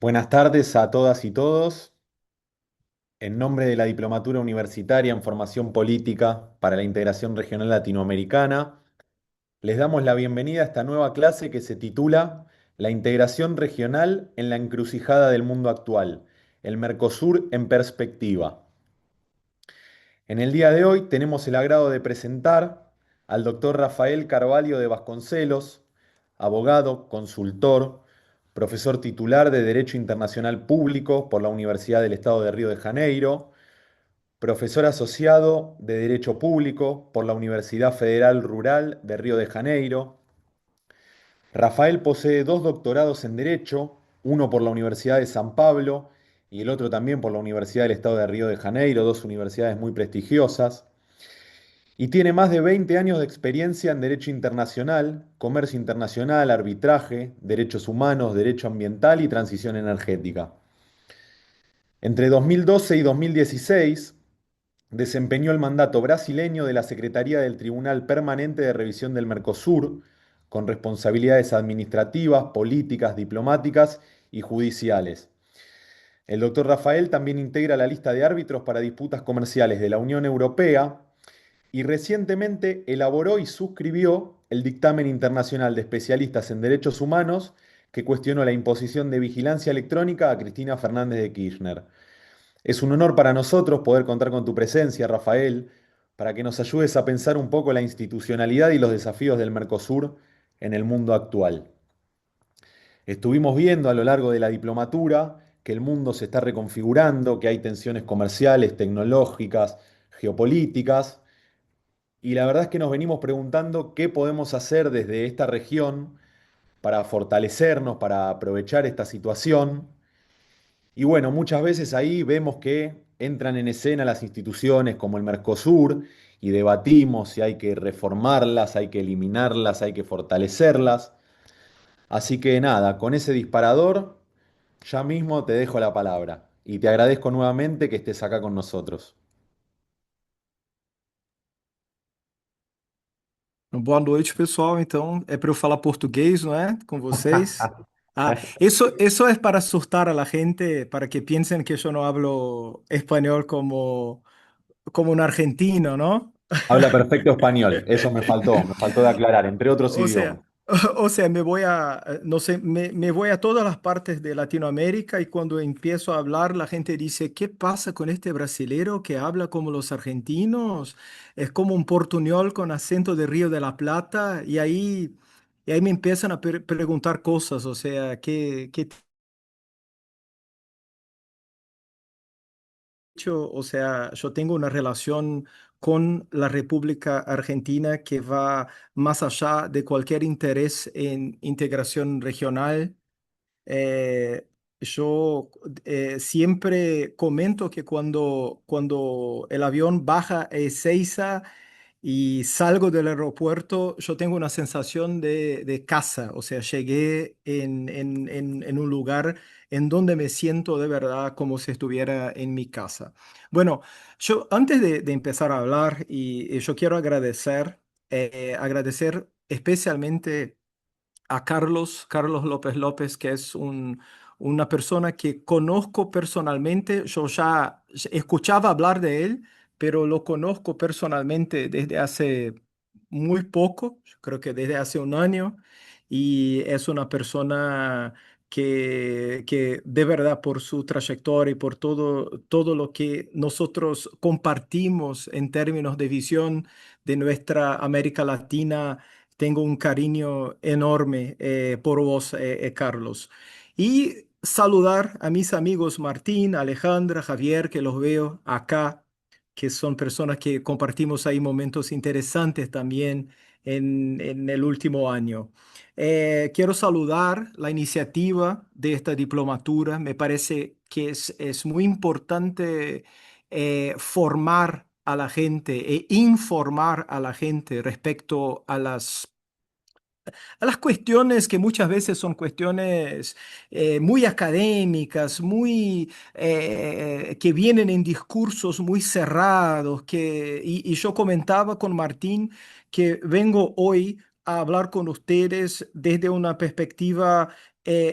Buenas tardes a todas y todos. En nombre de la Diplomatura Universitaria en Formación Política para la Integración Regional Latinoamericana, les damos la bienvenida a esta nueva clase que se titula La integración regional en la encrucijada del mundo actual, el Mercosur en perspectiva. En el día de hoy tenemos el agrado de presentar al doctor Rafael Carvalho de Vasconcelos, abogado, consultor, profesor titular de Derecho Internacional Público por la Universidad del Estado de Río de Janeiro, profesor asociado de Derecho Público por la Universidad Federal Rural de Río de Janeiro. Rafael posee dos doctorados en Derecho, uno por la Universidad de San Pablo y el otro también por la Universidad del Estado de Río de Janeiro, dos universidades muy prestigiosas. Y tiene más de 20 años de experiencia en derecho internacional, comercio internacional, arbitraje, derechos humanos, derecho ambiental y transición energética. Entre 2012 y 2016 desempeñó el mandato brasileño de la Secretaría del Tribunal Permanente de Revisión del Mercosur, con responsabilidades administrativas, políticas, diplomáticas y judiciales. El doctor Rafael también integra la lista de árbitros para disputas comerciales de la Unión Europea y recientemente elaboró y suscribió el dictamen internacional de especialistas en derechos humanos que cuestionó la imposición de vigilancia electrónica a Cristina Fernández de Kirchner. Es un honor para nosotros poder contar con tu presencia, Rafael, para que nos ayudes a pensar un poco la institucionalidad y los desafíos del Mercosur en el mundo actual. Estuvimos viendo a lo largo de la diplomatura que el mundo se está reconfigurando, que hay tensiones comerciales, tecnológicas, geopolíticas, y la verdad es que nos venimos preguntando qué podemos hacer desde esta región para fortalecernos, para aprovechar esta situación. Y bueno, muchas veces ahí vemos que entran en escena las instituciones como el Mercosur y debatimos si hay que reformarlas, hay que eliminarlas, hay que fortalecerlas. Así que nada, con ese disparador ya mismo te dejo la palabra y te agradezco nuevamente que estés acá con nosotros. Boa noite, pessoal. Então, é para eu falar português, não é? Com vocês. Ah, eso es para asustar a la gente, para que piensen que yo no hablo español como un argentino, ¿no? Habla perfecto español, eso me faltó de aclarar, entre otros O idiomas. sea, o sea, me voy a, no sé, me voy a todas las partes de Latinoamérica y cuando empiezo a hablar, la gente dice, ¿qué pasa con este brasilero que habla como los argentinos? Es como un portuñol con acento de Río de la Plata y ahí me empiezan a preguntar cosas, o sea, ¿qué hecho? O sea, yo tengo una relación con la República Argentina que va más allá de cualquier interés en integración regional. Eh, yo siempre comento que cuando el avión baja a Ezeiza y salgo del aeropuerto, yo tengo una sensación de casa, o sea, llegué en un lugar en donde me siento de verdad como si estuviera en mi casa. Bueno, yo antes de empezar a hablar, y yo quiero agradecer especialmente a Carlos López López, que es una persona que conozco personalmente. Yo ya escuchaba hablar de él, pero lo conozco personalmente desde hace muy poco, yo creo que desde hace un año, y es una persona que de verdad por su trayectoria y por todo lo que nosotros compartimos en términos de visión de nuestra América Latina, tengo un cariño enorme por vos, Carlos. Y saludar a mis amigos Martín, Alejandra, Javier, que los veo acá, que son personas que compartimos ahí momentos interesantes también en el último año. Quiero saludar la iniciativa de esta diplomatura. Me parece que es muy importante formar a la gente e informar a la gente respecto a las cuestiones que muchas veces son cuestiones muy académicas, que vienen en discursos muy cerrados, y yo comentaba con Martín que vengo hoy a hablar con ustedes desde una perspectiva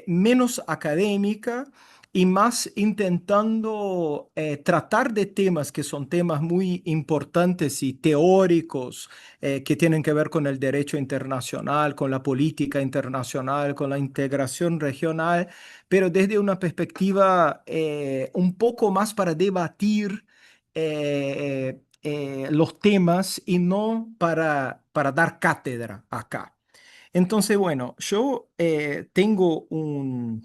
menos académica y más intentando tratar de temas que son temas muy importantes y teóricos que tienen que ver con el derecho internacional, con la política internacional, con la integración regional, pero desde una perspectiva un poco más para debatir los temas y no para dar cátedra acá. Entonces, bueno, yo tengo un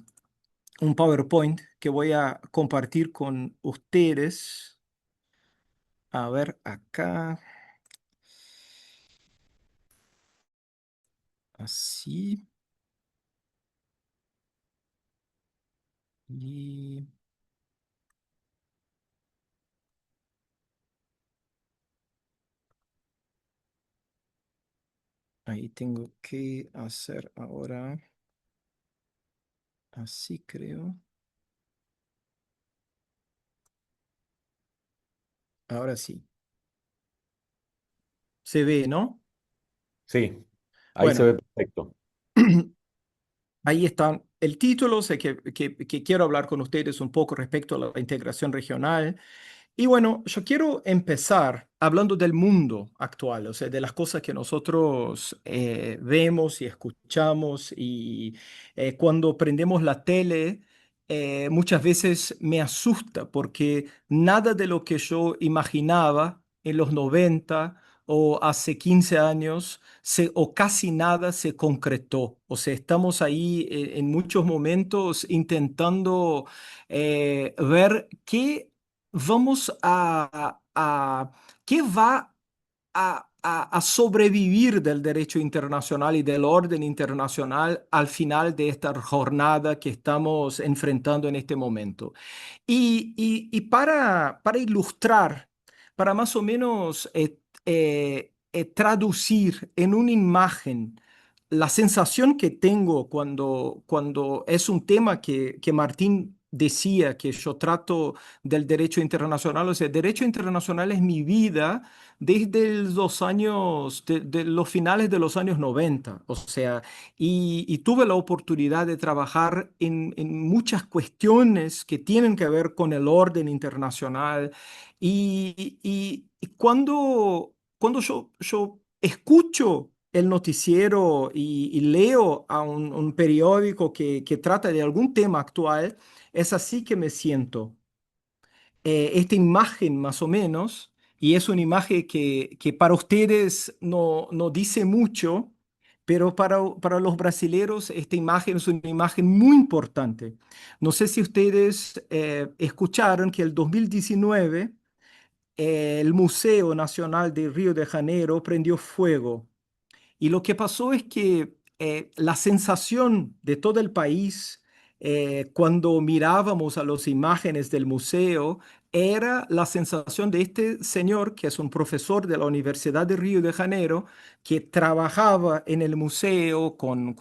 PowerPoint que voy a compartir con ustedes. A ver, acá, así. Y ahí tengo que hacer ahora, así creo. Ahora sí. Se ve, ¿no? Sí, ahí se Bueno, ve perfecto. ahí está el título. Sé que quiero hablar con ustedes un poco respecto a la integración regional. Y bueno, yo quiero empezar hablando del mundo actual, o sea, de las cosas que nosotros vemos y escuchamos y cuando prendemos la tele, muchas veces me asusta porque nada de lo que yo imaginaba en los 90 o hace 15 años, o casi nada se concretó. O sea, estamos ahí en muchos momentos intentando ver qué vamos qué va a sobrevivir del derecho internacional y del orden internacional al final de esta jornada que estamos enfrentando en este momento. Y para ilustrar, para más o menos traducir en una imagen la sensación que tengo cuando es un tema que Martín decía que yo trato del derecho internacional. O sea, el derecho internacional es mi vida desde los años, de los finales de los años 90. O sea, y tuve la oportunidad de trabajar en muchas cuestiones que tienen que ver con el orden internacional. Y cuando yo escucho el noticiero y leo a un periódico que trata de algún tema actual, es así que me siento. Esta imagen más o menos, y es una imagen que para ustedes no dice mucho, pero para los brasileros esta imagen es una imagen muy importante. No sé si ustedes escucharon que el 2019 el Museo Nacional de Río de Janeiro prendió fuego. Y lo que pasó es que la sensación de todo el país cuando mirábamos a las imágenes del museo era la sensación de este señor, que es un profesor de la Universidad de Río de Janeiro, que trabajaba en el museo con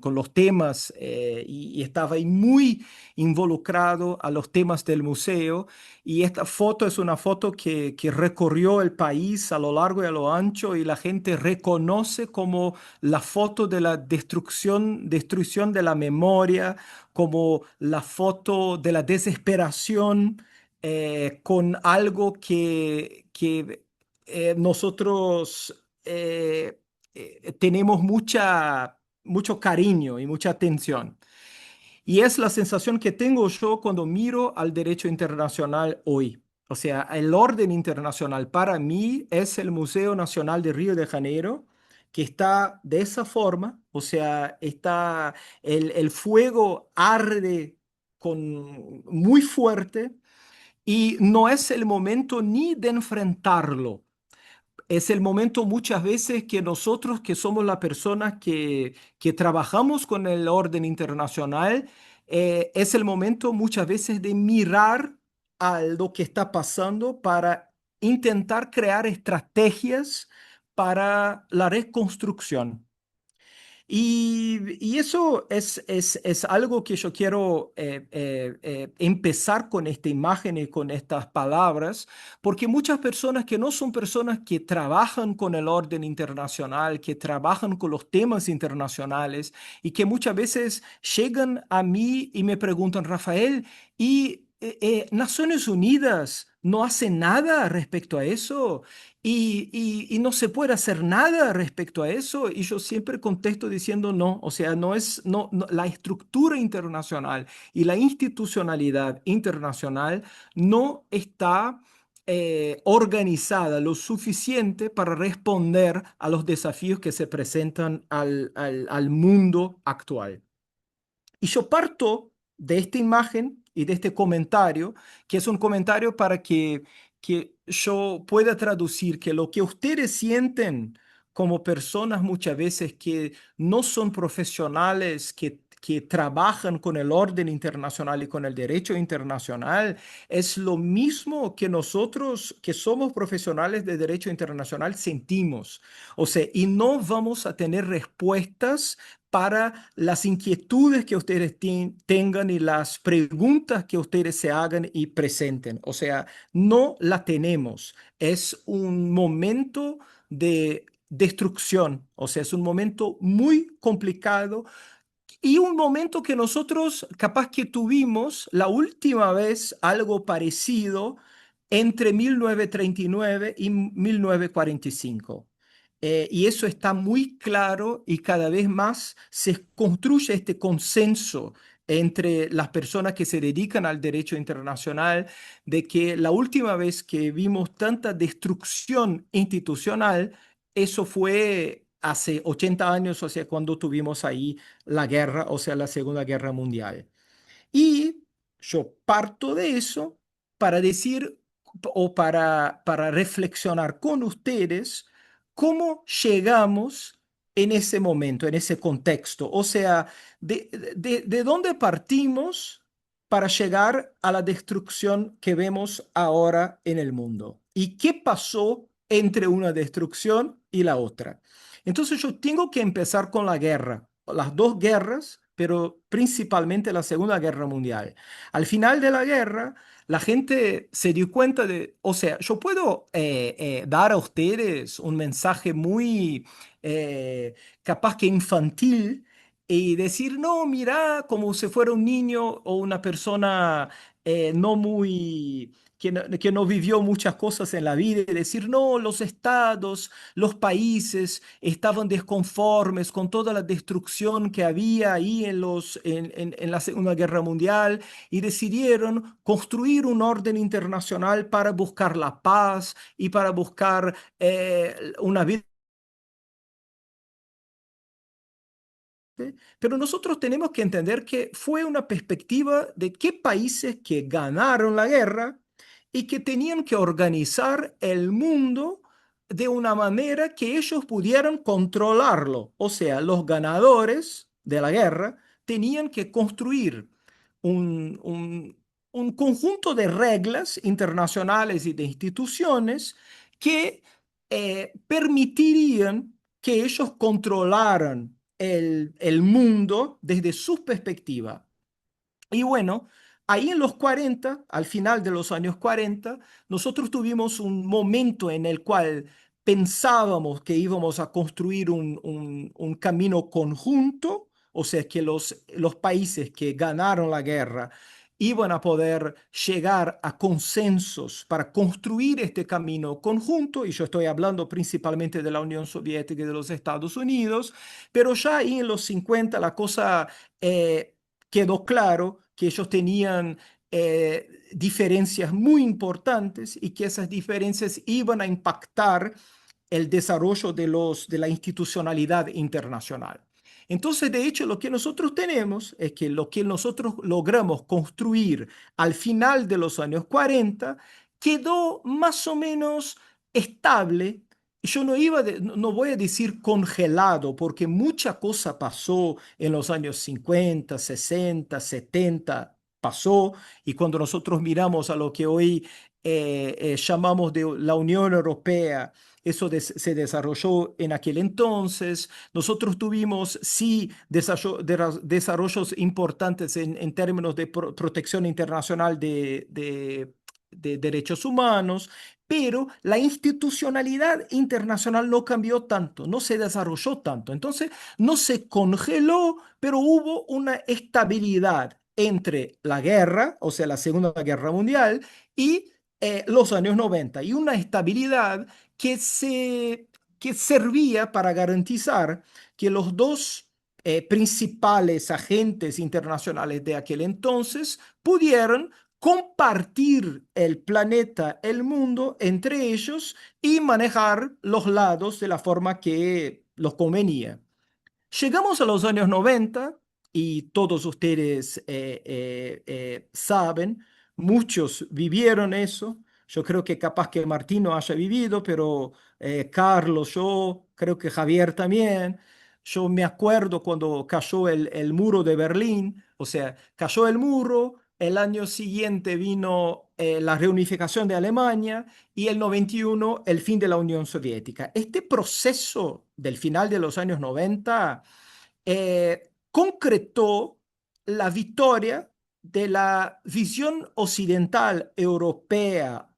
los temas y estaba ahí muy involucrado a los temas del museo. Y esta foto es una foto que recorrió el país a lo largo y a lo ancho y la gente reconoce como la foto de la destrucción de la memoria, como la foto de la desesperación con algo que nosotros tenemos mucho cariño y mucha atención. Y es la sensación que tengo yo cuando miro al derecho internacional hoy. O sea, el orden internacional para mí es el Museo Nacional de Río de Janeiro, que está de esa forma. O sea, está el fuego arde muy fuerte y no es el momento ni de enfrentarlo. Es el momento muchas veces que nosotros, que somos las personas que trabajamos con el orden internacional, es el momento muchas veces de mirar a lo que está pasando para intentar crear estrategias para la reconstrucción. Y eso es algo que yo quiero empezar con esta imagen y con estas palabras, porque muchas personas que no son personas que trabajan con el orden internacional, que trabajan con los temas internacionales y que muchas veces llegan a mí y me preguntan, Rafael, ¿y Naciones Unidas no hace nada respecto a eso? Y no se puede hacer nada respecto a eso. Y yo siempre contesto diciendo no, o sea, la estructura internacional y la institucionalidad internacional no está organizada lo suficiente para responder a los desafíos que se presentan al mundo actual. Y yo parto de esta imagen y de este comentario, que es un comentario para que yo pueda traducir que lo que ustedes sienten como personas muchas veces que no son profesionales, que trabajan con el orden internacional y con el derecho internacional, es lo mismo que nosotros que somos profesionales de derecho internacional sentimos. O sea, y no vamos a tener respuestas para las inquietudes que ustedes tengan y las preguntas que ustedes se hagan y presenten. O sea, no la tenemos. Es un momento de destrucción. O sea, es un momento muy complicado y un momento que nosotros capaz que tuvimos la última vez algo parecido entre 1939 y 1945. Y eso está muy claro y cada vez más se construye este consenso entre las personas que se dedican al derecho internacional de que la última vez que vimos tanta destrucción institucional, eso fue hace 80 años, o sea, cuando tuvimos ahí la guerra, o sea, la Segunda Guerra Mundial. Y yo parto de eso para decir o para reflexionar con ustedes cómo llegamos en ese momento, en ese contexto. O sea, de dónde partimos para llegar a la destrucción que vemos ahora en el mundo. ¿Y qué pasó entre una destrucción y la otra? Entonces yo tengo que empezar con la guerra, las dos guerras, pero principalmente la Segunda Guerra Mundial. Al final de la guerra, la gente se dio cuenta de, o sea, yo puedo dar a ustedes un mensaje muy eh, capaz que infantil y decir, no, mira, como si fuera un niño o una persona no muy... que no vivió muchas cosas en la vida y decir, no, los estados, los países estaban desconformes con toda la destrucción que había ahí en la Segunda Guerra Mundial y decidieron construir un orden internacional para buscar la paz y para buscar una vida. Pero nosotros tenemos que entender que fue una perspectiva de qué países que ganaron la guerra y que tenían que organizar el mundo de una manera que ellos pudieran controlarlo. O sea, los ganadores de la guerra tenían que construir un, un un conjunto de reglas internacionales y de instituciones que permitirían que ellos controlaran el mundo desde su perspectiva. Y bueno, ahí en los 40, al final de los años 40, nosotros tuvimos un momento en el cual pensábamos que íbamos a construir un camino conjunto, o sea, que los países que ganaron la guerra iban a poder llegar a consensos para construir este camino conjunto, y yo estoy hablando principalmente de la Unión Soviética y de los Estados Unidos, pero ya ahí en los 50 la cosa quedó claro que ellos tenían diferencias muy importantes y que esas diferencias iban a impactar el desarrollo de la institucionalidad internacional. Entonces, de hecho, lo que nosotros tenemos es que lo que nosotros logramos construir al final de los años 40 quedó más o menos estable. Yo no voy a decir congelado, porque mucha cosa pasó en los años 50, 60, 70, pasó, y cuando nosotros miramos a lo que hoy llamamos de la Unión Europea. Eso se desarrolló en aquel entonces. Nosotros tuvimos, sí, desarrollos importantes en términos de protección internacional de derechos humanos, pero la institucionalidad internacional no cambió tanto, no se desarrolló tanto. Entonces, no se congeló, pero hubo una estabilidad entre la guerra, o sea, la Segunda Guerra Mundial, y los años 90, y una estabilidad que servía para garantizar que los dos principales agentes internacionales de aquel entonces pudieran compartir el planeta, el mundo entre ellos y manejar los lados de la forma que los convenía. Llegamos a los años 90 y todos ustedes saben, muchos vivieron eso. Yo creo que capaz que Martín no haya vivido, pero Carlos, yo creo que Javier también. Yo me acuerdo cuando cayó el muro de Berlín, o sea, cayó el muro, el año siguiente vino la reunificación de Alemania y el 91 el fin de la Unión Soviética. Este proceso del final de los años 90 concretó la victoria de la visión occidental europea.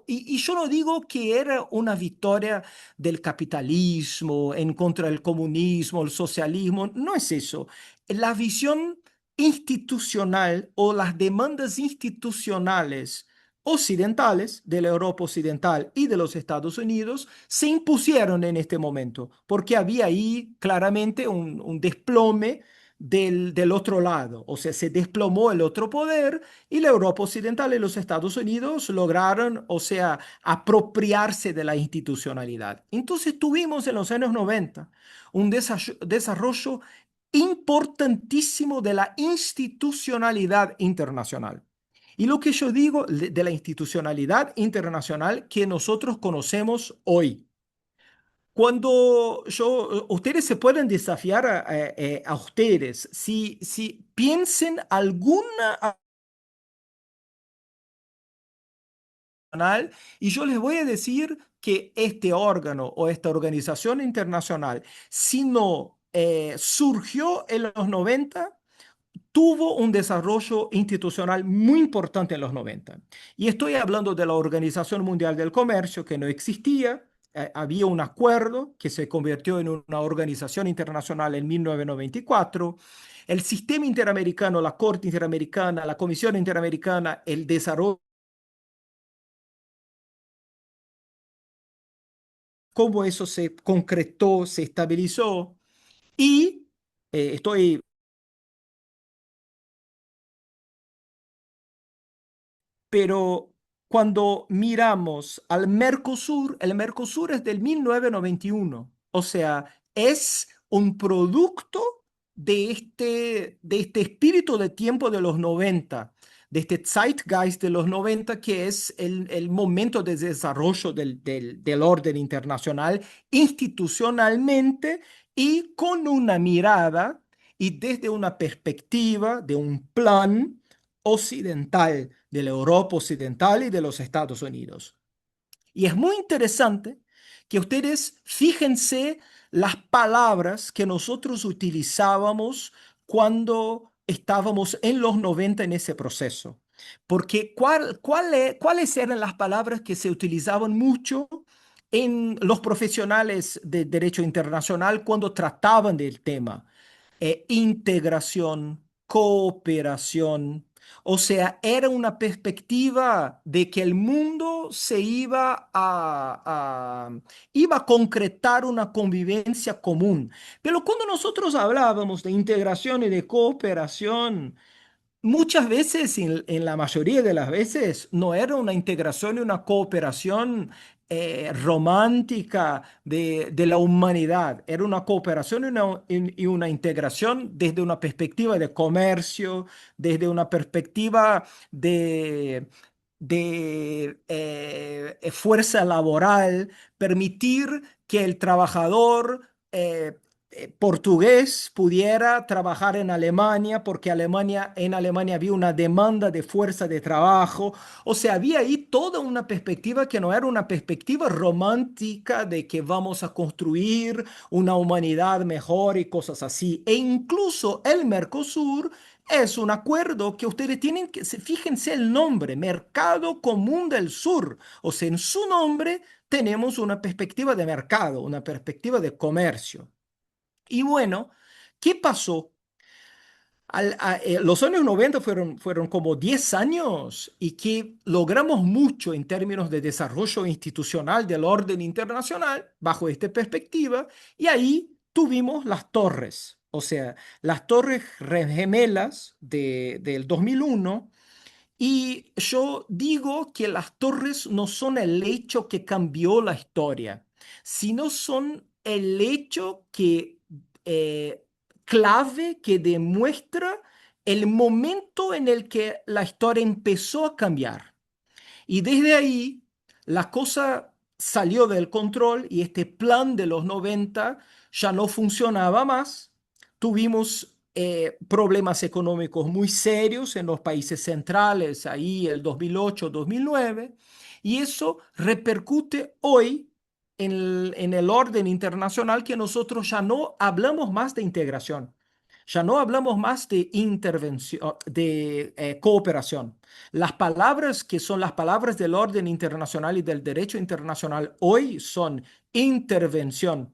Y yo no digo que era una victoria del capitalismo en contra del comunismo, el socialismo, no es eso. La visión institucional o las demandas institucionales occidentales, de la Europa occidental y de los Estados Unidos, se impusieron en este momento, porque había ahí claramente un desplome del otro lado, o sea, se desplomó el otro poder y la Europa occidental y los Estados Unidos lograron, o sea, apropiarse de la institucionalidad. Entonces tuvimos en los años 90 un desarrollo importantísimo de la institucionalidad internacional. Y lo que yo digo de la institucionalidad internacional que nosotros conocemos hoy. Ustedes se pueden desafiar a ustedes, si piensen alguna nacional, y yo les voy a decir que este órgano o esta organización internacional, si no surgió en los 90, tuvo un desarrollo institucional muy importante en los 90. Y estoy hablando de la Organización Mundial del Comercio, que no existía. Había un acuerdo que se convirtió en una organización internacional en 1994. El sistema interamericano, la Corte Interamericana, la Comisión Interamericana, el desarrollo, cómo eso se concretó, se estabilizó. Y estoy Pero cuando miramos al Mercosur, el Mercosur es del 1991, o sea, es un producto de este espíritu de tiempo de los 90, de este zeitgeist de los 90, que es el momento de desarrollo del orden internacional institucionalmente y con una mirada y desde una perspectiva de un plan occidental, de la Europa occidental y de los Estados Unidos. Y es muy interesante que ustedes fíjense las palabras que nosotros utilizábamos cuando estábamos en los 90 en ese proceso. Porque ¿cuáles eran las palabras que se utilizaban mucho en los profesionales de derecho internacional cuando trataban del tema? Integración, cooperación. O sea, era una perspectiva de que el mundo se iba a concretar una convivencia común. Pero cuando nosotros hablábamos de integración y de cooperación, muchas veces, en la mayoría de las veces, no era una integración y una cooperación romántica de la humanidad. Era una cooperación y una integración desde una perspectiva de comercio, desde una perspectiva de fuerza laboral, permitir que el trabajador portugués pudiera trabajar en Alemania porque en Alemania había una demanda de fuerza de trabajo. O sea, había ahí toda una perspectiva que no era una perspectiva romántica de que vamos a construir una humanidad mejor y cosas así. E incluso el Mercosur es un acuerdo que ustedes tienen que, fíjense el nombre, Mercado Común del Sur. O sea, en su nombre tenemos una perspectiva de mercado, una perspectiva de comercio. Y bueno, ¿qué pasó? Los años 90 fueron como 10 años y que logramos mucho en términos de desarrollo institucional del orden internacional bajo esta perspectiva y ahí tuvimos las torres, o sea, las torres gemelas del 2001 y yo digo que las torres no son el hecho que cambió la historia, sino son el hecho que eh, clave que demuestra el momento en el que la historia empezó a cambiar. Y desde ahí la cosa salió del control y este plan de los 90 ya no funcionaba más. Tuvimos problemas económicos muy serios en los países centrales, ahí el 2008, 2009, y eso repercute hoy en el orden internacional que nosotros ya no hablamos más de integración, ya no hablamos más de intervención, de cooperación. Las palabras que son las palabras del orden internacional y del derecho internacional hoy son intervención,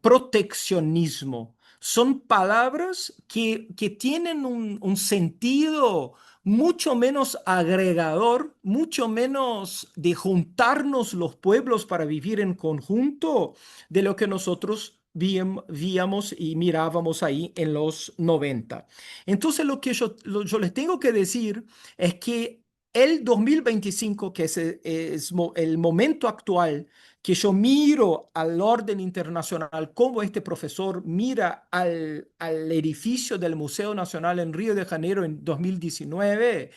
proteccionismo. Son palabras que tienen un sentido mucho menos agregador, mucho menos de juntarnos los pueblos para vivir en conjunto de lo que nosotros víamos y mirábamos ahí en los 90. Entonces, lo que yo les tengo que decir es que el 2025, que es el momento actual, que yo miro al orden internacional, como este profesor mira al edificio del Museo Nacional en Río de Janeiro en 2019,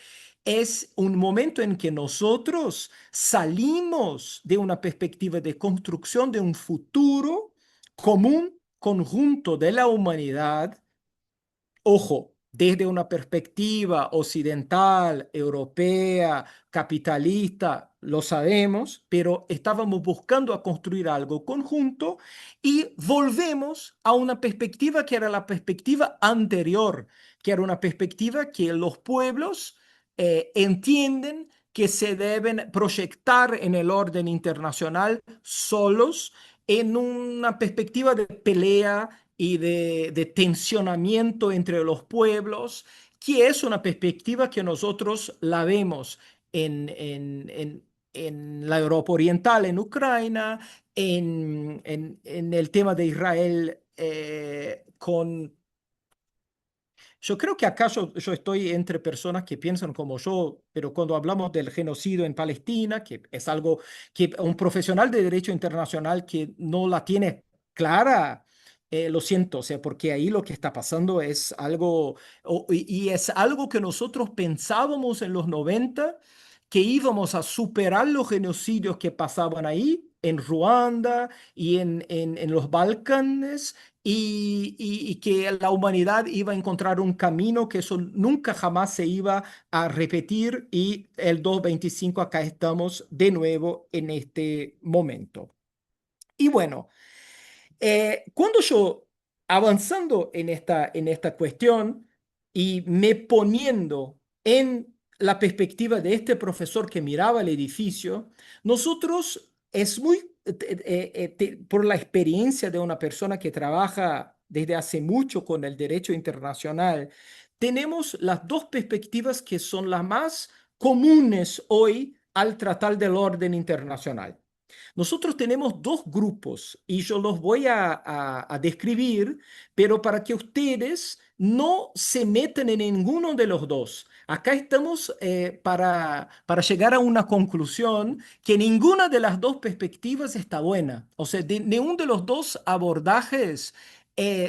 es un momento en que nosotros salimos de una perspectiva de construcción de un futuro común, conjunto de la humanidad. Ojo, desde una perspectiva occidental, europea, capitalista, lo sabemos, pero estábamos buscando a construir algo conjunto y volvemos a una perspectiva que era la perspectiva anterior, que era una perspectiva que los pueblos entienden que se deben proyectar en el orden internacional solos en una perspectiva de pelea y de tensionamiento entre los pueblos, que es una perspectiva que nosotros la vemos en la Europa Oriental, en Ucrania, en el tema de Israel con yo creo que acá yo estoy entre personas que piensan como yo, pero cuando hablamos del genocidio en Palestina, que es algo que un profesional de derecho internacional que no la tiene clara, lo siento, o sea, porque ahí lo que está pasando es algo, y es algo que nosotros pensábamos en los 90 que íbamos a superar los genocidios que pasaban ahí, en Ruanda y en los Balcanes, y que la humanidad iba a encontrar un camino que eso nunca jamás se iba a repetir y el 225 acá estamos de nuevo en este momento. Y bueno, cuando yo avanzando en esta cuestión y me poniendo en la perspectiva de este profesor que miraba el edificio, nosotros es muy, por la experiencia de una persona que trabaja desde hace mucho con el derecho internacional, tenemos las dos perspectivas que son las más comunes hoy al tratar del orden internacional. Nosotros tenemos dos grupos y yo los voy a describir, pero para que ustedes no se metan en ninguno de los dos. Acá estamos para llegar a una conclusión que ninguna de las dos perspectivas está buena. O sea, ningún de los dos abordajes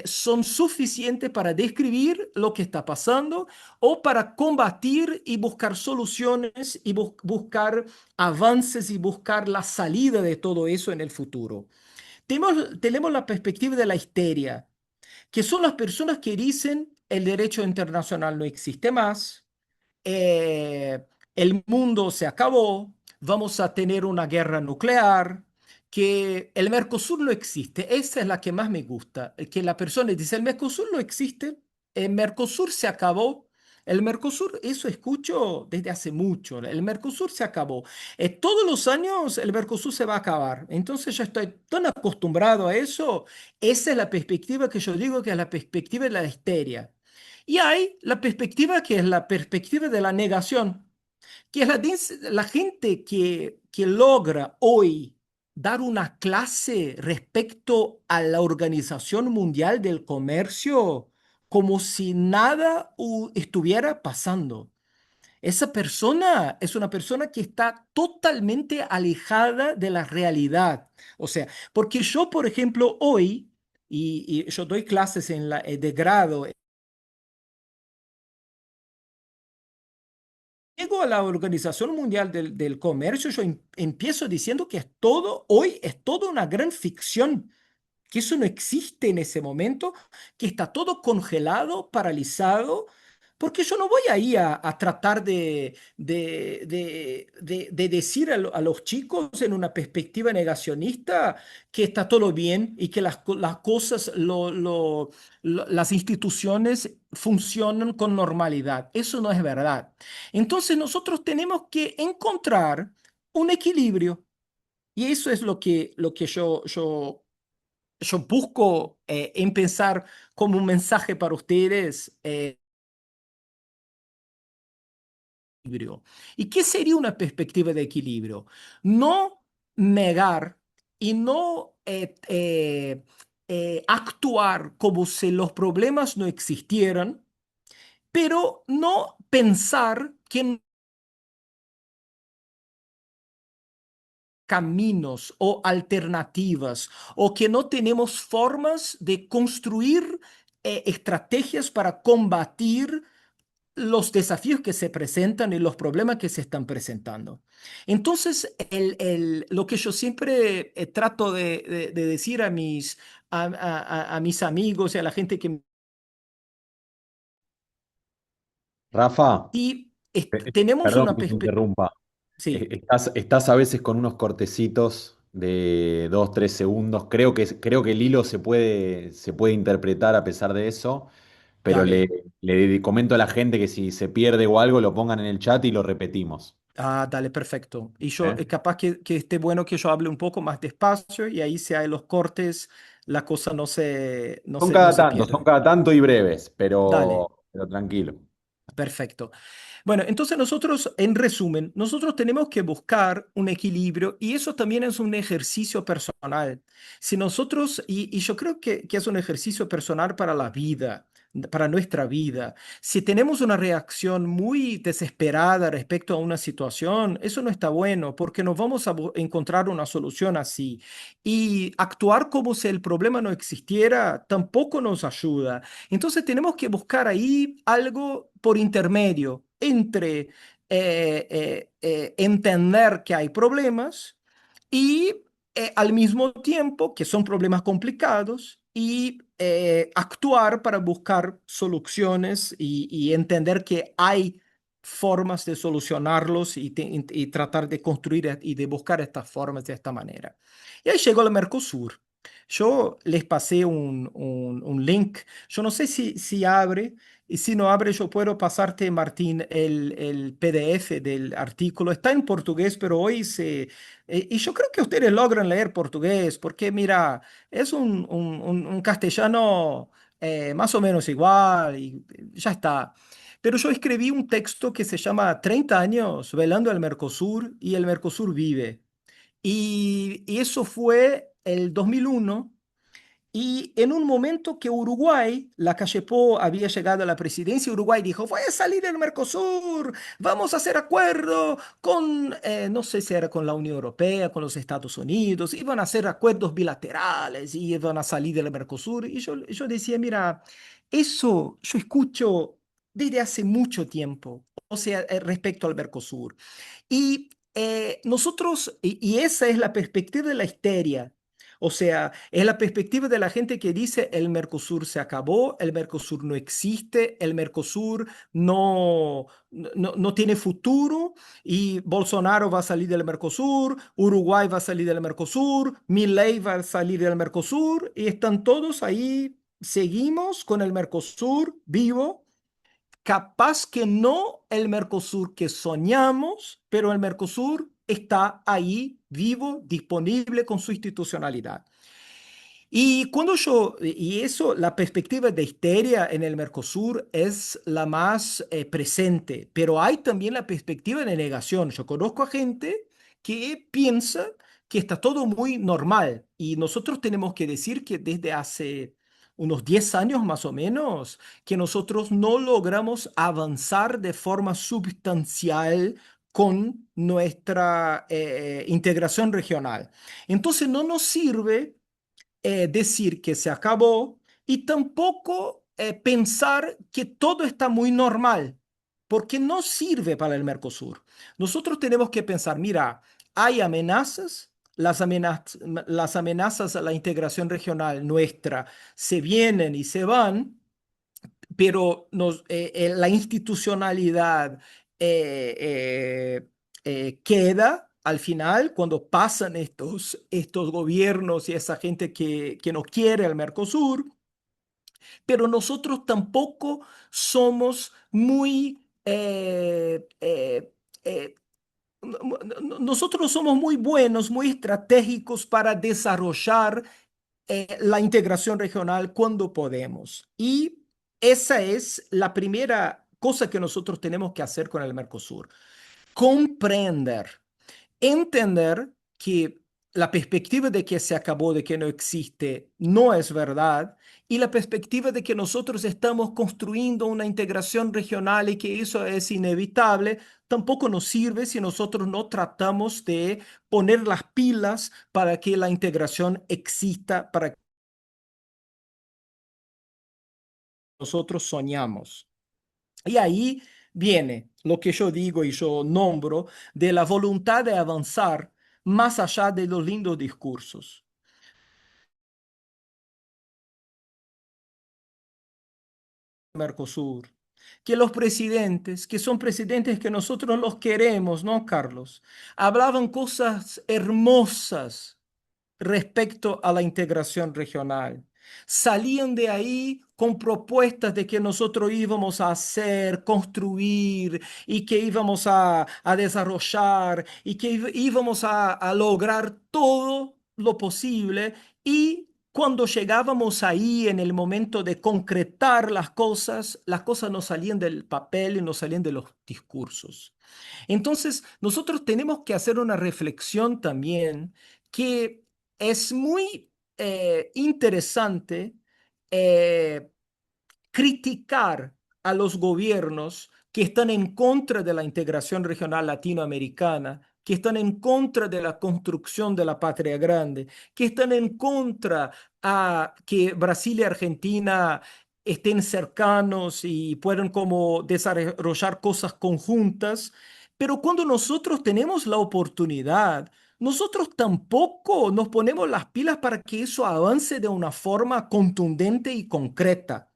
son suficientes para describir lo que está pasando o para combatir y buscar soluciones y buscar avances y buscar la salida de todo eso en el futuro. tenemos la perspectiva de la histeria, que son las personas que dicen el derecho internacional no existe más, eh, el mundo se acabó, vamos a tener una guerra nuclear, que el Mercosur no existe. Esa es la que más me gusta, que la persona dice, el Mercosur no existe, el Mercosur se acabó. El Mercosur, eso escucho desde hace mucho. El Mercosur se acabó. Todos los años el Mercosur se va a acabar. Entonces ya estoy tan acostumbrado a eso. Esa es la perspectiva que yo digo que es la perspectiva de la histeria. Y hay la perspectiva que es la perspectiva de la negación, que es la gente que logra hoy dar una clase respecto a la Organización Mundial del Comercio como si nada estuviera pasando. Esa persona es una persona que está totalmente alejada de la realidad. O sea, porque yo, por ejemplo, hoy, y yo doy clases de grado. Llego a la Organización Mundial del Comercio, yo empiezo diciendo que es todo, hoy es todo una gran ficción, que eso no existe en ese momento, que está todo congelado, paralizado, porque yo no voy ahí a tratar de decir a los chicos en una perspectiva negacionista que está todo bien y que las cosas, las instituciones funcionan con normalidad. Eso no es verdad. Entonces nosotros tenemos que encontrar un equilibrio. Y eso es lo que yo busco en pensar como un mensaje para ustedes. Equilibrio. ¿Y qué sería una perspectiva de equilibrio? No negar y no actuar como si los problemas no existieran, pero no pensar que caminos o alternativas o que no tenemos formas de construir estrategias para combatir los desafíos que se presentan y los problemas que se están presentando. Entonces, lo que yo siempre trato de decir a mis amigos y a la gente que... Rafa, Y tenemos perdón una que te perspectiva... interrumpa. Sí, Estás a veces con unos cortecitos de 2, 3 segundos. Creo que el hilo se puede interpretar a pesar de eso, pero le, dale. le comento a la gente que si se pierde o algo lo pongan en el chat y lo repetimos. Ah, dale, perfecto. Y yo, ¿Eh? capaz que esté bueno que yo hable un poco más despacio y ahí si hay los cortes, la cosa no se Son pierde. cada tanto y breves, pero, Dale. pero tranquilo. Perfecto. Bueno, entonces nosotros, en resumen, nosotros tenemos que buscar un equilibrio y eso también es un ejercicio personal. Si nosotros, y yo creo que es un ejercicio personal para la vida, para nuestra vida, si tenemos una reacción muy desesperada respecto a una situación, eso no está bueno porque no vamos a encontrar una solución así. Y actuar como si el problema no existiera tampoco nos ayuda. Entonces tenemos que buscar ahí algo por intermedio entre entender que hay problemas y al mismo tiempo que son problemas complicados y actuar para buscar soluciones y entender que hay formas de solucionarlos y tratar de construir y de buscar estas formas de esta manera. Y ahí llegó el Mercosur. Yo les pasé un link. Yo no sé si abre, y si no abre, yo puedo pasarte, Martín, el PDF del artículo. Está en portugués, pero hoy y yo creo que ustedes logran leer portugués, porque mira, es un castellano más o menos igual, y ya está. Pero yo escribí un texto que se llama 30 años velando el Mercosur y el Mercosur vive. Y eso fue el 2001 y en un momento que Uruguay, la calle Pou había llegado a la presidencia, Uruguay dijo, voy a salir del Mercosur, vamos a hacer acuerdo con, no sé si era con la Unión Europea, con los Estados Unidos, iban a hacer acuerdos bilaterales y iban a salir del Mercosur. Y yo decía, mira, eso yo escucho desde hace mucho tiempo, o sea, respecto al Mercosur. Y nosotros, y esa es la perspectiva de la histeria. O sea, es la perspectiva de la gente que dice el Mercosur se acabó, el Mercosur no existe, el Mercosur no tiene futuro y Bolsonaro va a salir del Mercosur, Uruguay va a salir del Mercosur, Milei va a salir del Mercosur y están todos ahí. Seguimos con el Mercosur vivo. Capaz que no el Mercosur que soñamos, pero el Mercosur está ahí vivo, disponible con su institucionalidad. Y eso, la perspectiva de histeria en el Mercosur es la más presente, pero hay también la perspectiva de negación. Yo conozco a gente que piensa que está todo muy normal y nosotros tenemos que decir que desde hace unos 10 años más o menos, que nosotros no logramos avanzar de forma sustancial con nuestra integración regional. Entonces no nos sirve decir que se acabó y tampoco pensar que todo está muy normal, porque no sirve para el Mercosur. Nosotros tenemos que pensar, mira, hay amenazas, las amenazas a la integración regional nuestra se vienen y se van, pero la institucionalidad queda al final cuando pasan estos gobiernos y esa gente que no quiere al Mercosur, pero nosotros tampoco somos muy... eh, nosotros somos muy buenos, muy estratégicos para desarrollar la integración regional cuando podemos. Y esa es la primera cosa que nosotros tenemos que hacer con el Mercosur. Comprender, entender que la perspectiva de que se acabó, de que no existe, no es verdad, y la perspectiva de que nosotros estamos construyendo una integración regional y que eso es inevitable, tampoco nos sirve si nosotros no tratamos de poner las pilas para que la integración exista, para que nosotros soñamos. Y ahí viene lo que yo digo y yo nombro de la voluntad de avanzar más allá de los lindos discursos. Mercosur, que los presidentes, que son presidentes que nosotros los queremos, ¿no, Carlos? Hablaban cosas hermosas respecto a la integración regional. Salían de ahí con propuestas de que nosotros íbamos a hacer, construir y que íbamos a desarrollar y que íbamos a lograr todo lo posible y cuando llegábamos ahí en el momento de concretar las cosas no salían del papel y no salían de los discursos. Entonces, nosotros tenemos que hacer una reflexión también que es muy interesante eh, criticar a los gobiernos que están en contra de la integración regional latinoamericana, que están en contra de la construcción de la patria grande, que están en contra a que Brasil y Argentina estén cercanos y puedan como desarrollar cosas conjuntas, pero cuando nosotros tenemos la oportunidad, nosotros tampoco nos ponemos las pilas para que eso avance de una forma contundente y concreta.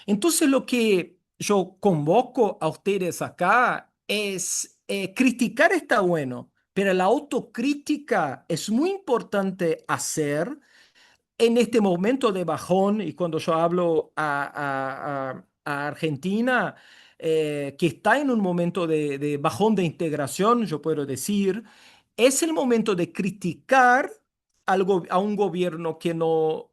Entonces lo que yo convoco a ustedes acá es criticar está bueno, pero la autocrítica es muy importante hacer en este momento de bajón, y cuando yo hablo a Argentina, que está en un momento de bajón de integración, yo puedo decir, es el momento de criticar a un gobierno que no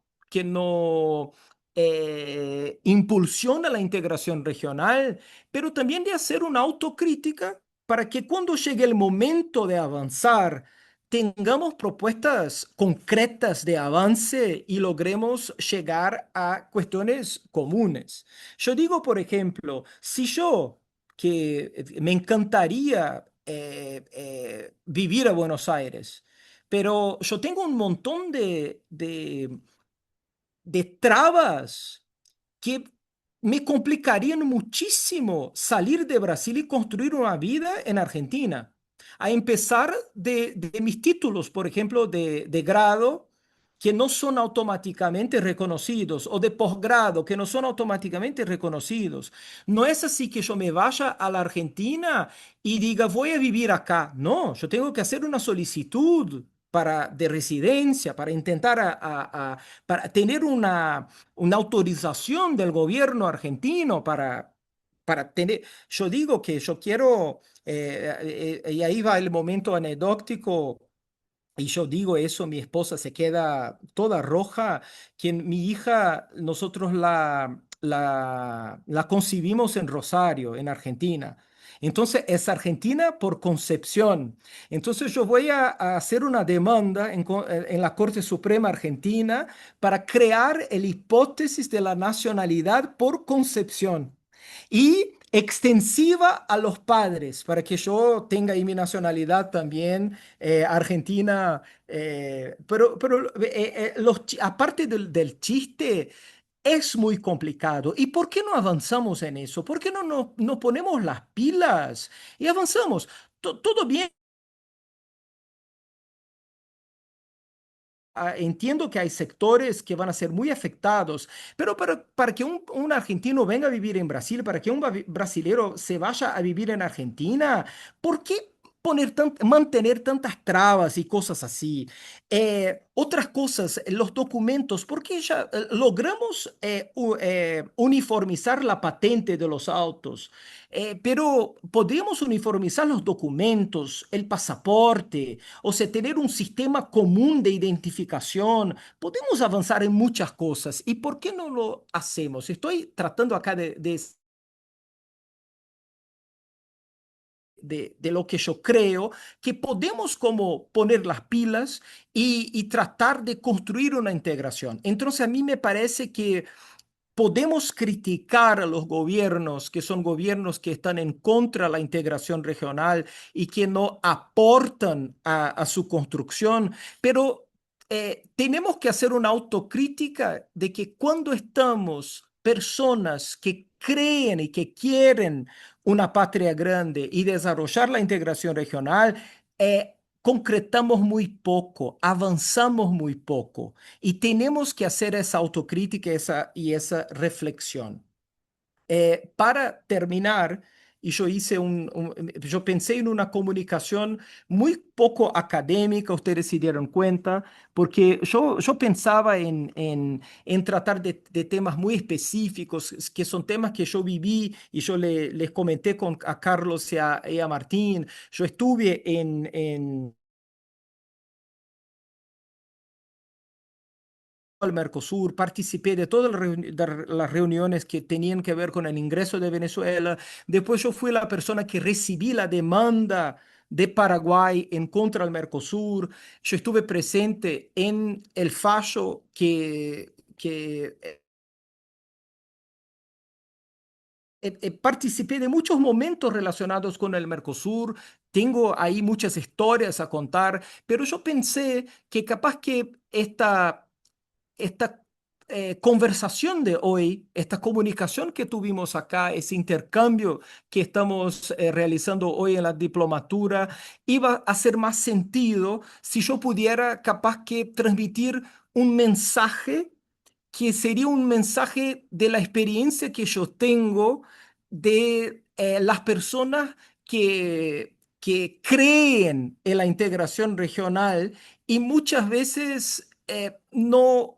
impulsiona la integración regional, pero también de hacer una autocrítica para que cuando llegue el momento de avanzar, tengamos propuestas concretas de avance y logremos llegar a cuestiones comunes. Yo digo, por ejemplo, si yo, que me encantaría vivir a Buenos Aires, pero yo tengo un montón de trabas que me complicarían muchísimo salir de Brasil y construir una vida en Argentina. A empezar de mis títulos, por ejemplo, de grado. que no son automáticamente reconocidos o de posgrado que no son automáticamente reconocidos. No es así que yo me vaya a la Argentina y diga voy a vivir acá. No, yo tengo que hacer una solicitud de residencia para intentar para tener una autorización del gobierno argentino para tener, yo digo que yo quiero, y ahí va el momento anecdótico, y yo digo eso, mi esposa se queda toda roja, que mi hija, nosotros la concibimos en Rosario, en Argentina. Entonces es argentina por concepción. Entonces yo voy a hacer una demanda en la Corte Suprema Argentina para crear el hipótesis de la nacionalidad por concepción y extensiva a los padres para que yo tenga ahí mi nacionalidad también argentina. Aparte del chiste, es muy complicado. ¿Y por qué no avanzamos en eso? ¿Por qué no ponemos las pilas y avanzamos? Todo bien. Entiendo que hay sectores que van a ser muy afectados, pero para que un argentino venga a vivir en Brasil, para que un brasilero se vaya a vivir en Argentina, ¿por qué mantener tantas trabas y cosas así? Otras cosas, los documentos, ¿por qué ya logramos uniformizar la patente de los autos? Pero podríamos uniformizar los documentos, el pasaporte, o sea, tener un sistema común de identificación. Podemos avanzar en muchas cosas. ¿Y por qué no lo hacemos? Estoy tratando acá de lo que yo creo, que podemos como poner las pilas y tratar de construir una integración. Entonces, a mí me parece que podemos criticar a los gobiernos, que son gobiernos que están en contra de la integración regional y que no aportan a su construcción, pero tenemos que hacer una autocrítica de que cuando estamos personas que creen y que quieren una patria grande y desarrollar la integración regional, concretamos muy poco, avanzamos muy poco. Y tenemos que hacer esa autocrítica y esa reflexión. Para terminar, y yo pensé en una comunicación muy poco académica, ustedes se dieron cuenta, porque yo pensaba en tratar de temas muy específicos, que son temas que yo viví y yo les comenté a Carlos y a Martín. Yo estuve en al Mercosur, participé de todas las reuniones que tenían que ver con el ingreso de Venezuela. Después yo fui la persona que recibí la demanda de Paraguay en contra del Mercosur. Yo estuve presente en el fallo que participé de muchos momentos relacionados con el Mercosur. Tengo ahí muchas historias a contar, pero yo pensé que capaz que esta conversación de hoy, esta comunicación que tuvimos acá, ese intercambio que estamos realizando hoy en la diplomatura, iba a hacer más sentido si yo pudiera capaz que transmitir un mensaje que sería un mensaje de la experiencia que yo tengo de las personas que creen en la integración regional y muchas veces no,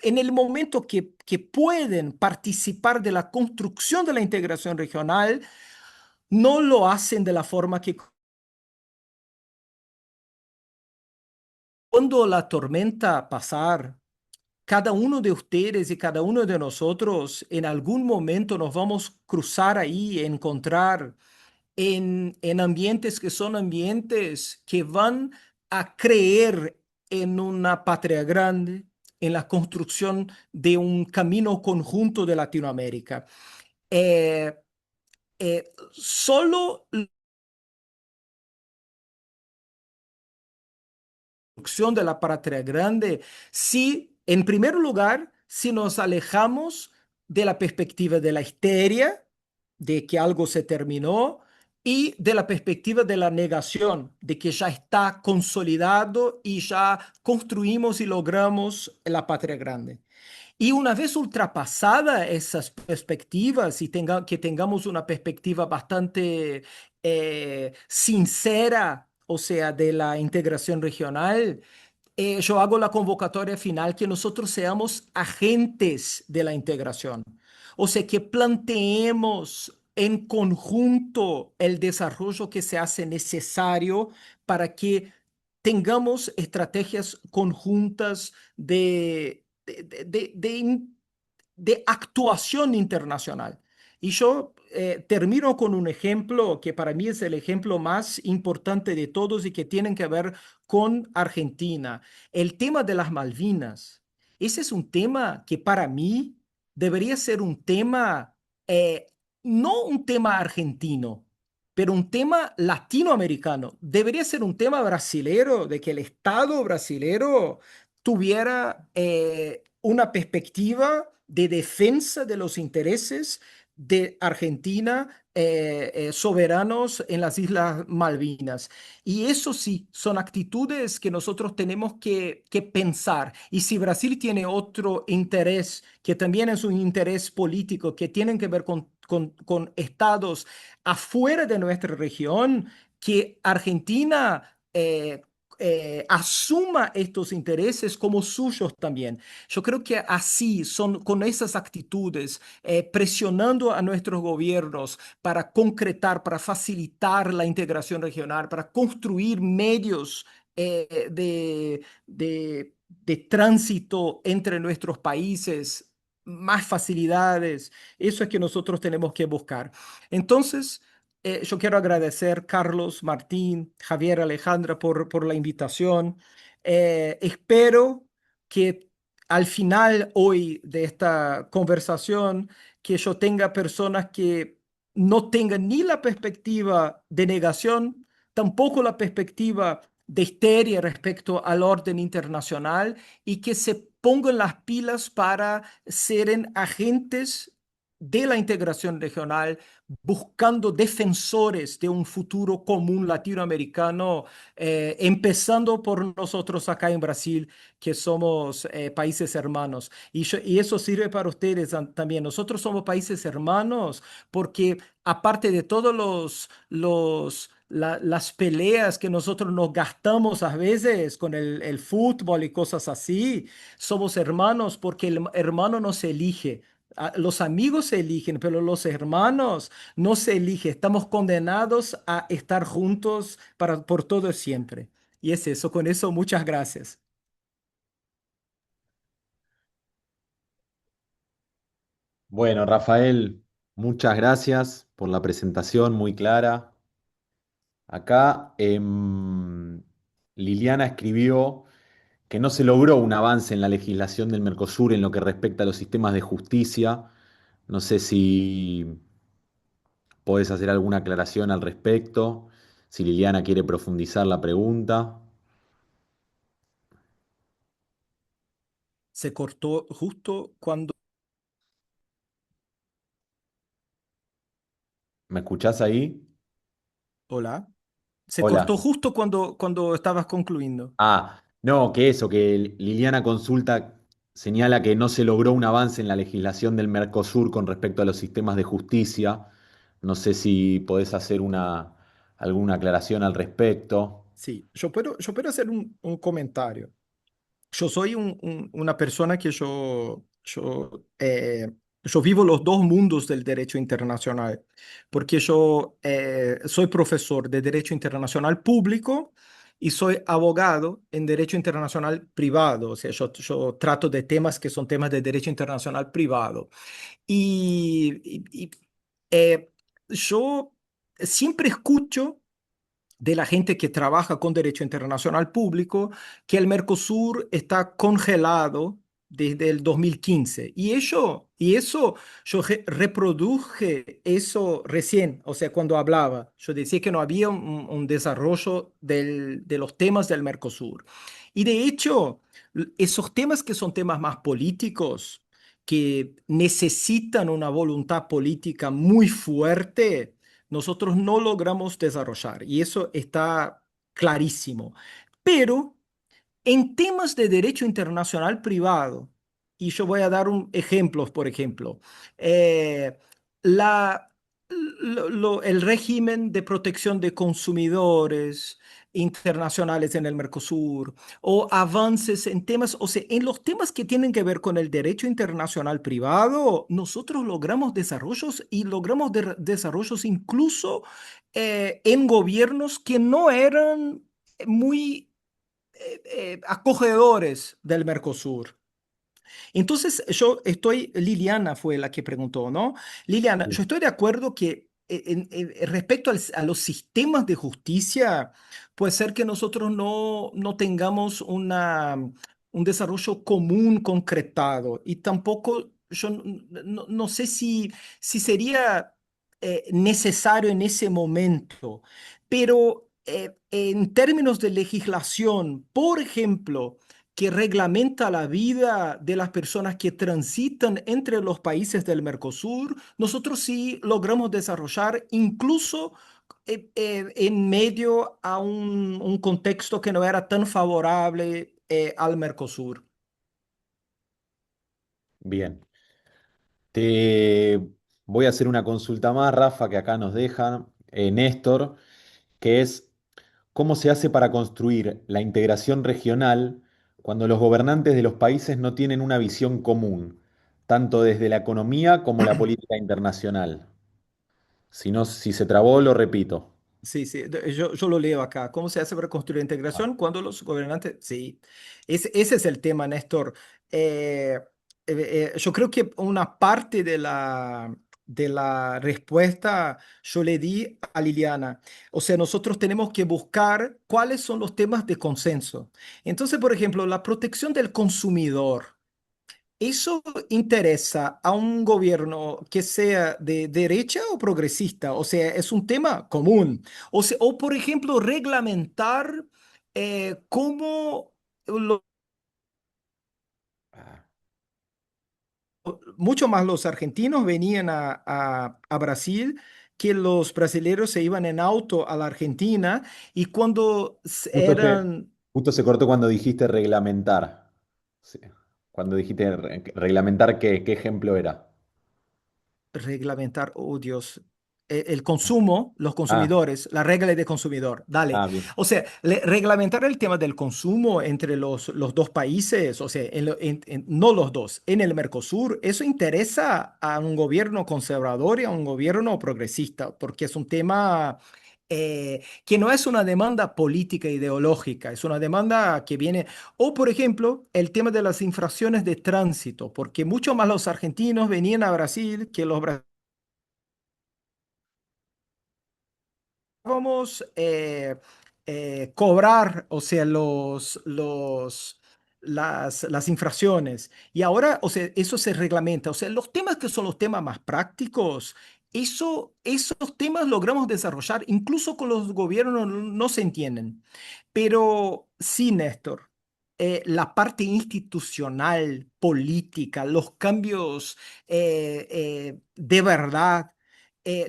en el momento que pueden participar de la construcción de la integración regional, no lo hacen de la forma que cuando la tormenta pasar, cada uno de ustedes y cada uno de nosotros en algún momento nos vamos a cruzar ahí, encontrar en ambientes que son ambientes que van a creer en una patria grande, en la construcción de un camino conjunto de Latinoamérica. Eh, Solo construcción de la patria grande si, en primer lugar, si nos alejamos de la perspectiva de la histeria, de que algo se terminó, y de la perspectiva de la negación, de que ya está consolidado y ya construimos y logramos la patria grande. Y una vez ultrapasada esas perspectivas y que tengamos una perspectiva bastante sincera, o sea, de la integración regional, yo hago la convocatoria final que nosotros seamos agentes de la integración. O sea, que planteemos en conjunto el desarrollo que se hace necesario para que tengamos estrategias conjuntas de actuación internacional. Y yo termino con un ejemplo que para mí es el ejemplo más importante de todos y que tienen que ver con Argentina. El tema de las Malvinas. Ese es un tema que para mí debería ser un tema, no un tema argentino, pero un tema latinoamericano. Debería ser un tema brasilero, de que el Estado brasilero tuviera una perspectiva de defensa de los intereses de Argentina soberanos en las Islas Malvinas. Y eso sí, son actitudes que nosotros tenemos que pensar. Y si Brasil tiene otro interés, que también es un interés político, que tienen que ver con estados afuera de nuestra región, que Argentina asuma estos intereses como suyos también. Yo creo que así son con esas actitudes, presionando a nuestros gobiernos para concretar, para facilitar la integración regional, para construir medios de tránsito entre nuestros países, más facilidades. Eso es que nosotros tenemos que buscar. Entonces, yo quiero agradecer Carlos, Martín, Javier, Alejandra por la invitación. Espero que al final hoy de esta conversación, que yo tenga personas que no tengan ni la perspectiva de negación, tampoco la perspectiva de histeria respecto al orden internacional y que se pongan las pilas para ser agentes de la integración regional, buscando defensores de un futuro común latinoamericano, empezando por nosotros acá en Brasil, que somos países hermanos. Y eso sirve para ustedes también. Nosotros somos países hermanos porque aparte de todos las peleas que nosotros nos gastamos a veces con el fútbol y cosas así, somos hermanos porque el hermano no se elige. Los amigos se eligen, pero los hermanos no se eligen. Estamos condenados a estar juntos por todo siempre. Y es eso. Con eso, muchas gracias. Bueno, Rafael, muchas gracias por la presentación muy clara. Acá Liliana escribió que no se logró un avance en la legislación del Mercosur en lo que respecta a los sistemas de justicia. No sé si podés hacer alguna aclaración al respecto, si Liliana quiere profundizar la pregunta. Se cortó justo cuando... ¿Me escuchás ahí? Hola. Se Hola. cortó justo cuando estabas concluyendo. Ah, no, que eso, que Liliana Consulta señala que no se logró un avance en la legislación del Mercosur con respecto a los sistemas de justicia. No sé si podés hacer alguna aclaración al respecto. Sí, yo puedo hacer un comentario. Yo soy una persona que yo vivo los dos mundos del derecho internacional, porque yo soy profesor de derecho internacional público y soy abogado en derecho internacional privado, o sea, yo trato de temas que son temas de derecho internacional privado. Y eh, yo siempre escucho de la gente que trabaja con derecho internacional público que el Mercosur está congelado desde el 2015. Y eso yo reproduje eso recién, o sea, cuando hablaba, yo decía que no había un desarrollo de los temas del Mercosur. Y de hecho, esos temas que son temas más políticos, que necesitan una voluntad política muy fuerte, nosotros no logramos desarrollar y eso está clarísimo. Pero en temas de derecho internacional privado, y yo voy a dar un ejemplos, por ejemplo, eh, la, el régimen de protección de consumidores internacionales en el Mercosur o avances en temas, o sea, en los temas que tienen que ver con el derecho internacional privado, nosotros logramos desarrollos y logramos desarrollos incluso en gobiernos que no eran muy acogedores del Mercosur. Entonces, yo estoy, Liliana fue la que preguntó, ¿no? Liliana, yo Sí. estoy de acuerdo que respecto a los sistemas de justicia, puede ser que nosotros no tengamos un desarrollo común concretado y tampoco yo no sé si sería necesario en ese momento, pero en términos de legislación, por ejemplo, que reglamenta la vida de las personas que transitan entre los países del Mercosur, nosotros sí logramos desarrollar incluso en medio a un contexto que no era tan favorable al Mercosur. Bien. Te voy a hacer una consulta más, Rafa, que acá nos deja Néstor, que es cómo se hace para construir la integración regional cuando los gobernantes de los países no tienen una visión común, tanto desde la economía como la política internacional. Si no, si se trabó, lo repito. Sí, sí, yo lo leo acá. ¿Cómo se hace para construir Ah, integración cuando los gobernantes... Sí, ese es el tema, Néstor. Yo creo que una parte de la respuesta yo le di a Liliana. O sea, nosotros tenemos que buscar cuáles son los temas de consenso. Entonces, por ejemplo, la protección del consumidor. ¿Eso interesa a un gobierno que sea de derecha o progresista? O sea, es un tema común. O por ejemplo, reglamentar cómo ah. mucho más los argentinos venían a Brasil que los brasileños se iban en auto a la Argentina y cuando Justo eran justo se cortó cuando dijiste reglamentar. Sí. Cuando dijiste reglamentar, ¿qué ejemplo era? reglamentar, oh Dios, el consumo, los Ah, consumidores, la regla de consumidor, dale. bien. O sea, reglamentar el tema del consumo entre los dos países, o sea, no los dos, en el Mercosur, eso interesa a un gobierno conservador y a un gobierno progresista, porque es un tema que no es una demanda política ideológica, es una demanda que viene, o por ejemplo, el tema de las infracciones de tránsito, porque mucho más los argentinos venían a Brasil que los brasileños vamos cobrar, o sea, las infracciones. Y ahora, o sea, eso se reglamenta. O sea, los temas que son los temas más prácticos, esos temas logramos desarrollar, incluso con los gobiernos no se entienden. Pero sí, Néstor, la parte institucional, política, los cambios de verdad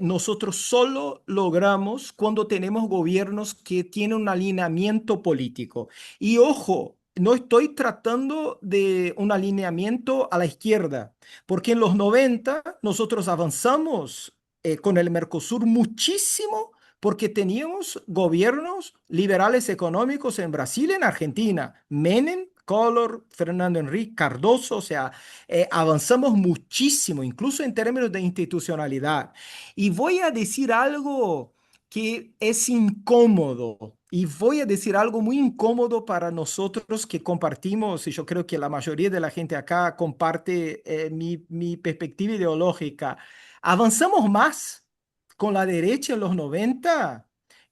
nosotros solo logramos cuando tenemos gobiernos que tienen un alineamiento político. Y ojo, no estoy tratando de un alineamiento a la izquierda, porque en los 90 nosotros avanzamos con el Mercosur muchísimo porque teníamos gobiernos liberales económicos en Brasil y en Argentina. Menem, Collor, Fernando Henrique Cardoso, o sea, avanzamos muchísimo, incluso en términos de institucionalidad. Y voy a decir algo que es incómodo. Y voy a decir algo muy incómodo para nosotros que compartimos, y yo creo que la mayoría de la gente acá comparte mi perspectiva ideológica. Avanzamos más con la derecha en los 90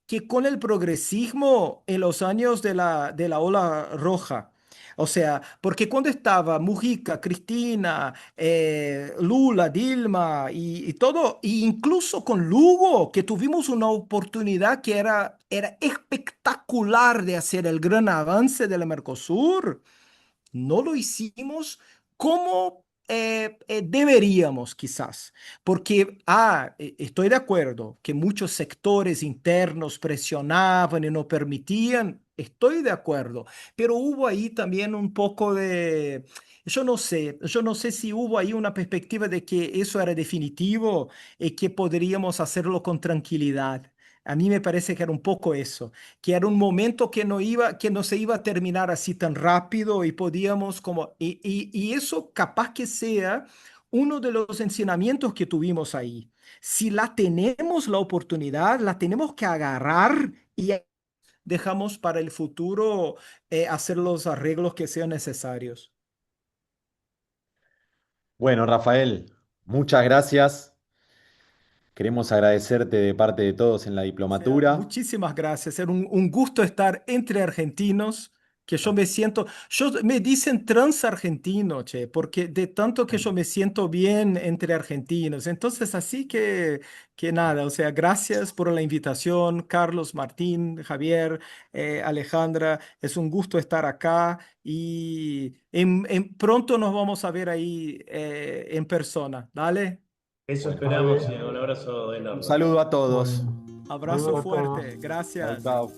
que con el progresismo en los años de la ola roja. O sea, porque cuando estaba Mujica, Cristina, Lula, Dilma y todo, e incluso con Lugo, que tuvimos una oportunidad que era espectacular de hacer el gran avance del Mercosur, no lo hicimos como deberíamos quizás, porque estoy de acuerdo que muchos sectores internos presionaban y no permitían, estoy de acuerdo, pero hubo ahí también un poco de, yo no sé si hubo ahí una perspectiva de que eso era definitivo y que podríamos hacerlo con tranquilidad. A mí me parece que era un poco eso, que era un momento que no se iba a terminar así tan rápido y podíamos como, y eso capaz que sea uno de los enseñamientos que tuvimos ahí. Si la tenemos la oportunidad, la tenemos que agarrar y dejamos para el futuro hacer los arreglos que sean necesarios. Bueno, Rafael, muchas gracias. Queremos agradecerte de parte de todos en la O sea, diplomatura. muchísimas gracias. Era un gusto estar entre argentinos, que yo me siento, me dicen transargentino, che, porque de tanto que yo me siento bien entre argentinos. Entonces, así que nada, o sea, gracias por la invitación, Carlos, Martín, Javier, Alejandra. Es un gusto estar acá y pronto nos vamos a ver ahí en persona. Dale, Eso Bueno, esperamos y un abrazo un enorme. saludo a todos. abrazo fuerte, Chau, gracias. chau.